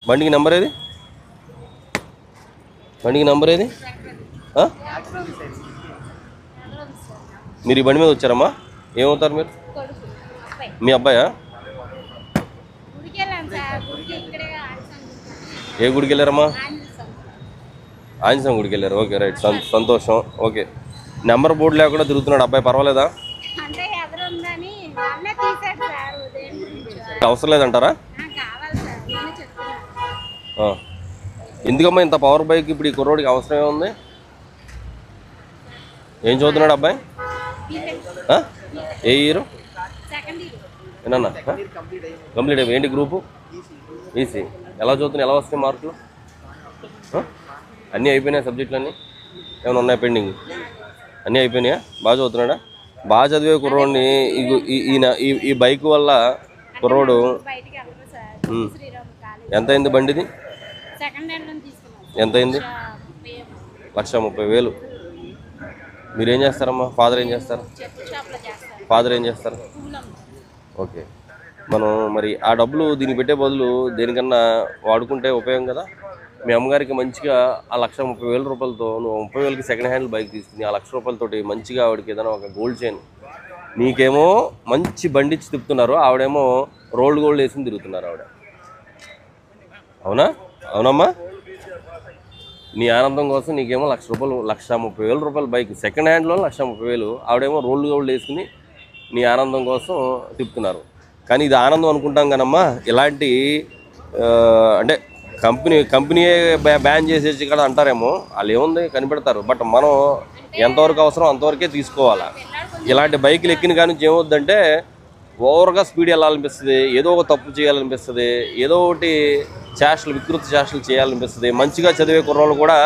బండికి నెంబర్ ఏది? బండికి నెంబర్ ఏది? మీరు ఈ బండి మీద వచ్చారమ్మా? ఏమవుతారు మీరు? మీ అబ్బాయా? ఏ గుడికి వెళ్ళారమ్మా? ఆంజనేయ గుడికి వెళ్ళారు. ఓకే రైట్, సంతోషం. ఓకే, నెంబర్ బోర్డు లేకుండా తిరుగుతున్నాడు అబ్బాయి, పర్వాలేదా? అవసరం లేదంటారా? ఎందుకమ్మా ఇంత పవర్ బైక్ ఇప్పుడు ఈ కుర్రోడికి అవసరం ఏముంది? ఏం చదువుతున్నాడు అబ్బాయి? ఏ ఇయర్? ఏనన్నా కంప్లీట్ అయిపోయి ఏంటి గ్రూపు? ఈసీ. ఎలా చదువుతున్నాయి? ఎలా వస్తాయి మార్కులు? అన్నీ అయిపోయినాయి సబ్జెక్టులు అన్నీ? ఏమైనా ఉన్నాయి పెండింగ్? అన్నీ అయిపోయినాయా? బాగా చదువుతున్నాడా? బాగా చదివే కుర్రోడిని ఈ బైక్ వల్ల కుర్రోడు ఎంత అయింది బండిది? ఎంత అయింది? 1,30,000. మీరేం చేస్తారమ్మా? ఫాదర్ ఏం చేస్తారు? ఫాదర్ ఏం చేస్తారు? ఓకే, మనం మరి ఆ డబ్బులు దీనికి పెట్టే బదులు దేనికన్నా వాడుకుంటే ఉపయోగం కదా. మీ అమ్మగారికి మంచిగా ఆ 1,30,000 రూపాయలతో నువ్వు 30,000కి సెకండ్ హ్యాండ్ బైక్ తీసుకుని ఆ 1,00,000 రూపాయలతోటి మంచిగా ఆవిడకి ఏదైనా ఒక గోల్డ్ చైన్, నీకేమో మంచి బండి ఇచ్చి తిప్పుతున్నారు, ఆవిడేమో రోల్డ్ గోల్డ్ వేసి తిరుగుతున్నారు ఆవిడ. అవునా? అవునమ్మా. నీ ఆనందం కోసం నీకేమో 1,30,000 రూపాయల బైక్ సెకండ్ హ్యాండ్లో 1,30,000, ఆవిడేమో రోల్డ్ గోల్డ్ వేసుకుని నీ ఆనందం కోసం తిప్పుతున్నారు. కానీ ఇది ఆనందం అనుకుంటాం కానమ్మా, ఇలాంటి అంటే కంపెనీయే బ్యాన్ చేసేసి కదా అంటారేమో, వాళ్ళు ఏముంది కనిపెడతారు. బట్ మనం ఎంతవరకు అవసరం అంతవరకే తీసుకోవాలా. ఇలాంటి బైకులు ఎక్కిన కానీ ఏమవుద్దంటే ఓవర్గా స్పీడ్ వెళ్ళాలనిపిస్తుంది, ఏదో ఒక తప్పు చేయాలనిపిస్తుంది, ఏదో ఒకటి వికృతి చేష్టలు చేయాలనిపిస్తుంది. మంచిగా చదివే కుర్రోళ్ళు కూడా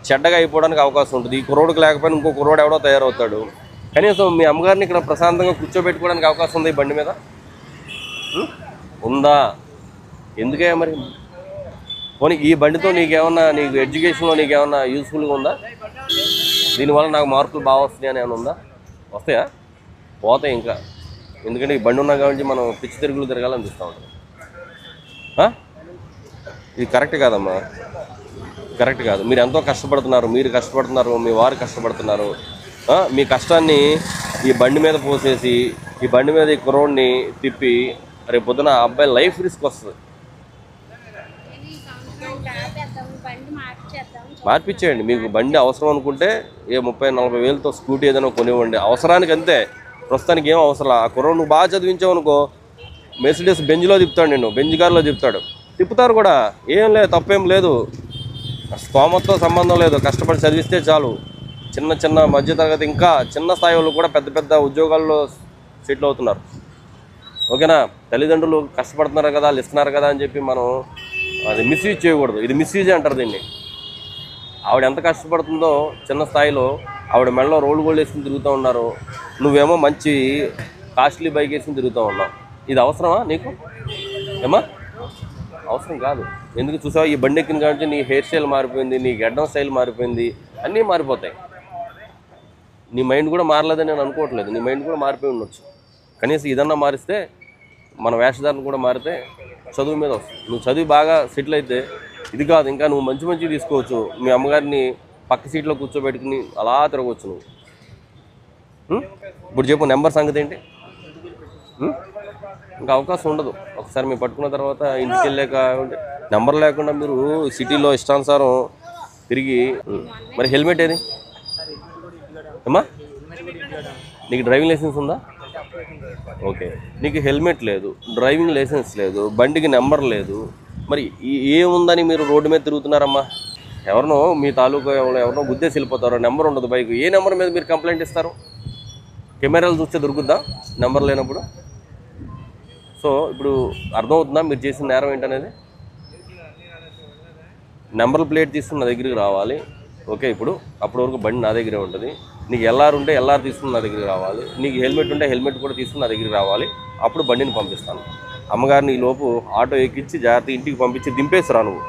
చెడ్డగా అయిపోవడానికి అవకాశం ఉంటుంది. ఈ కుర్రోడికి లేకపోయినా ఇంకో కుర్రోడు ఎవడో తయారవుతాడు. కనీసం మీ అమ్మగారిని ఇక్కడ ప్రశాంతంగా కూర్చోబెట్టుకోవడానికి అవకాశం ఉంది ఈ బండి మీద? ఉందా? ఎందుకే మరి? పోనీ ఈ బండితో నీకు ఎడ్యుకేషన్లో నీకేమన్నా యూస్ఫుల్గా ఉందా? దీనివల్ల నాకు మార్కులు బాగా వస్తాయి అని ఏమైనా ఉందా? వస్తాయా? పోతాయి ఇంకా. ఎందుకంటే ఈ బండి ఉన్నా కాబట్టి మనం పిచ్చి తిరుగులు తిరగాలనిపిస్తూ ఉంటుంది. ఇది కరెక్ట్ కాదమ్మా, కరెక్ట్ కాదు. మీరు ఎంతో కష్టపడుతున్నారు, మీ వారు కష్టపడుతున్నారు. మీ కష్టాన్ని ఈ బండి మీద పోసేసి ఈ బండి మీద ఈ కుర్రోడిని తిప్పి రేపు పొద్దున ఆ అబ్బాయి లైఫ్ రిస్క్ వస్తుంది. మార్పిచ్చేయండి. మీకు బండి అవసరం అనుకుంటే ఏ 30-40 వేలతో స్కూటీ ఏదైనా కొనివ్వండి, అవసరానికి అంతే. ప్రస్తుతానికి ఏం అవసరం. ఆ కుర్రోడు నువ్వు బాగా చదివించావు అనుకో, మెర్సిడెస్ బెంజ్లో తిప్పుతాడు, నిన్ను బెంజ్ కార్లో తిప్పుతారు కూడా. ఏం లేదు, తప్పేం లేదు. స్తోమతతో సంబంధం లేదు, కష్టపడి చదివిస్తే చాలు. చిన్న మధ్యతరగతి ఇంకా చిన్న స్థాయి వాళ్ళు కూడా పెద్ద పెద్ద ఉద్యోగాల్లో సెటిల్ అవుతున్నారు. ఓకేనా? తల్లిదండ్రులు కష్టపడుతున్నారు కదా, వాళ్ళు ఇస్తున్నారు కదా అని చెప్పి మనం అది మిస్యూజ్ చేయకూడదు. ఇది మిస్యూజ్ అంటారు దీన్ని. ఆవిడ ఎంత కష్టపడుతుందో చిన్న స్థాయిలో, ఆవిడ మెడలో రోల్ గోల్డ్ వేసుకుని తిరుగుతూ ఉన్నారు, నువ్వేమో మంచి కాస్ట్లీ బైక్ వేసుకుని తిరుగుతూ ఉన్నావు. ఇది అవసరమా నీకు? ఏమా అవసరం కాదు. ఎందుకు చూసావా, ఈ బండి ఎక్కిన కాబట్టి నీ హెయిర్ స్టైల్ మారిపోయింది, నీ గడ్డం స్టైల్ మారిపోయింది, అన్నీ మారిపోతాయి. నీ మైండ్ కూడా మారలేదని నేను అనుకోవట్లేదు, నీ మైండ్ కూడా మారిపోయి ఉండొచ్చు. కనీసం ఇదన్నా మారిస్తే, మన వేషధారణ కూడా మారితే చదువు మీద వస్తుంది. నువ్వు చదివి బాగా సెటిల్ అయితే ఇది కాదు, ఇంకా నువ్వు మంచి తీసుకోవచ్చు. మీ అమ్మగారిని పక్క సీట్లో కూర్చోబెట్టుకుని అలా తిరగవచ్చు నువ్వు. ఇప్పుడు చెప్పు నెంబర్ సంగతి ఏంటి? ఇంకా అవకాశం ఉండదు. ఒకసారి మీరు పట్టుకున్న తర్వాత ఇంటికి వెళ్ళాక నెంబర్ లేకుండా మీరు సిటీలో ఇష్టానుసారం తిరిగి. మరి హెల్మెట్ ఏది అమ్మా? నీకు డ్రైవింగ్ లైసెన్స్ ఉందా? ఓకే, నీకు హెల్మెట్ లేదు, డ్రైవింగ్ లైసెన్స్ లేదు, బండికి నెంబర్ లేదు, మరి ఏముందని మీరు రోడ్డు మీద తిరుగుతున్నారమ్మా? ఎవరినో మీ తాలూకా ఎవరినో గుద్దేసి వెళ్ళిపోతారో, నెంబర్ ఉండదు బైక్. ఏ నెంబర్ మీద మీరు కంప్లైంట్ ఇస్తారు? కెమెరాలు చూస్తే దొరుకుద్దా నెంబర్ లేనప్పుడు? సో ఇప్పుడు అర్థమవుతుందా మీరు చేసిన నేరం ఏంటనేది? నెంబర్ ప్లేట్ తీసుకుని నా దగ్గరికి రావాలి. ఓకే, ఇప్పుడు అప్పటి వరకు బండి నా దగ్గరే ఉంటుంది. నీకు ఎల్ఆర్ ఉంటే ఎల్ఆర్ తీసుకుని నా దగ్గరికి రావాలి, నీకు హెల్మెట్ ఉంటే హెల్మెట్ కూడా తీసుకుని నా దగ్గరికి రావాలి. అప్పుడు బండిని పంపిస్తాను. అమ్మగారిని ఈ లోపు ఆటో ఎక్కించి జాగ్రత్త ఇంటికి పంపించి దింపేసి రా నువ్వు.